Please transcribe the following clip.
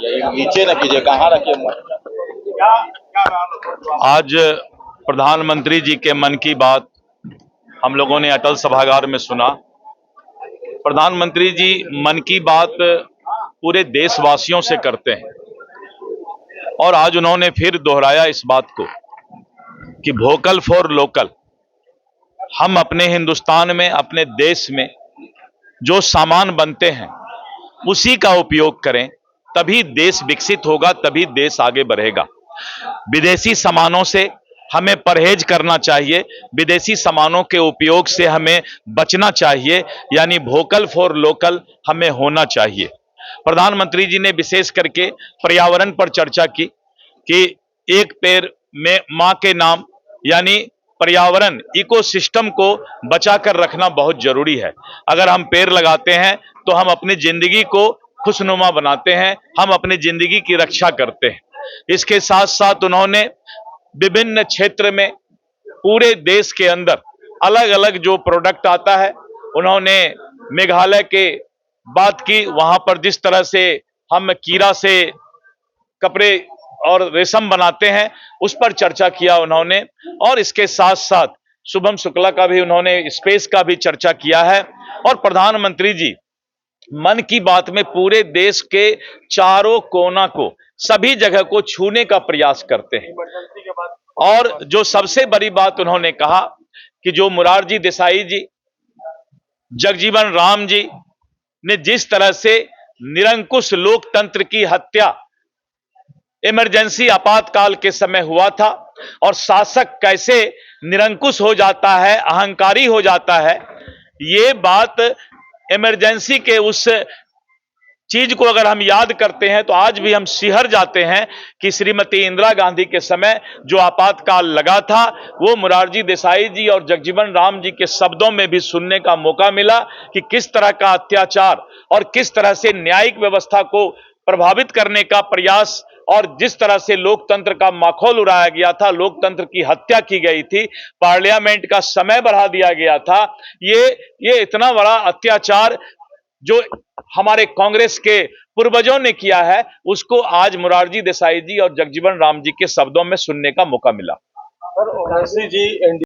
नीचे न कीजिए, कहाँ रखे आज प्रधानमंत्री जी के मन की बात हम लोगों ने अटल सभागार में सुना। प्रधानमंत्री जी मन की बात पूरे देशवासियों से करते हैं और आज उन्होंने फिर दोहराया इस बात को कि वोकल फॉर लोकल। हम अपने हिंदुस्तान में, अपने देश में जो सामान बनते हैं उसी का उपयोग करें, तभी देश विकसित होगा, तभी देश आगे बढ़ेगा। विदेशी सामानों से हमें परहेज करना चाहिए, विदेशी सामानों के उपयोग से हमें बचना चाहिए, यानी वोकल फॉर लोकल हमें होना चाहिए। प्रधानमंत्री जी ने विशेष करके पर्यावरण पर चर्चा की कि एक पेड़ में मां के नाम, यानी पर्यावरण इकोसिस्टम को बचाकर रखना बहुत जरूरी है। अगर हम पेड़ लगाते हैं तो हम अपनी जिंदगी को खुशनुमा बनाते हैं, हम अपनी जिंदगी की रक्षा करते हैं। इसके साथ साथ उन्होंने विभिन्न क्षेत्र में पूरे देश के अंदर अलग अलग जो प्रोडक्ट आता है, उन्होंने मेघालय के बात की, वहां पर जिस तरह से हम कीड़ा से कपड़े और रेशम बनाते हैं उस पर चर्चा किया उन्होंने। और इसके साथ साथ शुभम शुक्ला का भी उन्होंने स्पेस का भी चर्चा किया है। और प्रधानमंत्री जी मन की बात में पूरे देश के चारों कोना को, सभी जगह को छूने का प्रयास करते हैं। और जो सबसे बड़ी बात उन्होंने कहा कि जो मोरारजी देसाई जी, जगजीवन राम जी ने जिस तरह से निरंकुश लोकतंत्र की हत्या इमरजेंसी आपातकाल के समय हुआ था, और शासक कैसे निरंकुश हो जाता है, अहंकारी हो जाता है, ये बात इमरजेंसी के उस चीज को अगर हम याद करते हैं तो आज भी हम सिहर जाते हैं कि श्रीमती इंदिरा गांधी के समय जो आपातकाल लगा था, वो मोरारजी देसाई जी और जगजीवन राम जी के शब्दों में भी सुनने का मौका मिला कि किस तरह का अत्याचार और किस तरह से न्यायिक व्यवस्था को प्रभावित करने का प्रयास, और जिस तरह से लोकतंत्र का माखौल उड़ाया गया था, लोकतंत्र की हत्या की गई थी, पार्लियामेंट का समय बढ़ा दिया गया था। ये इतना बड़ा अत्याचार जो हमारे कांग्रेस के पूर्वजों ने किया है, उसको आज मोरारजी देसाई जी और जगजीवन राम जी के शब्दों में सुनने का मौका मिला। सर, ओवैसी जी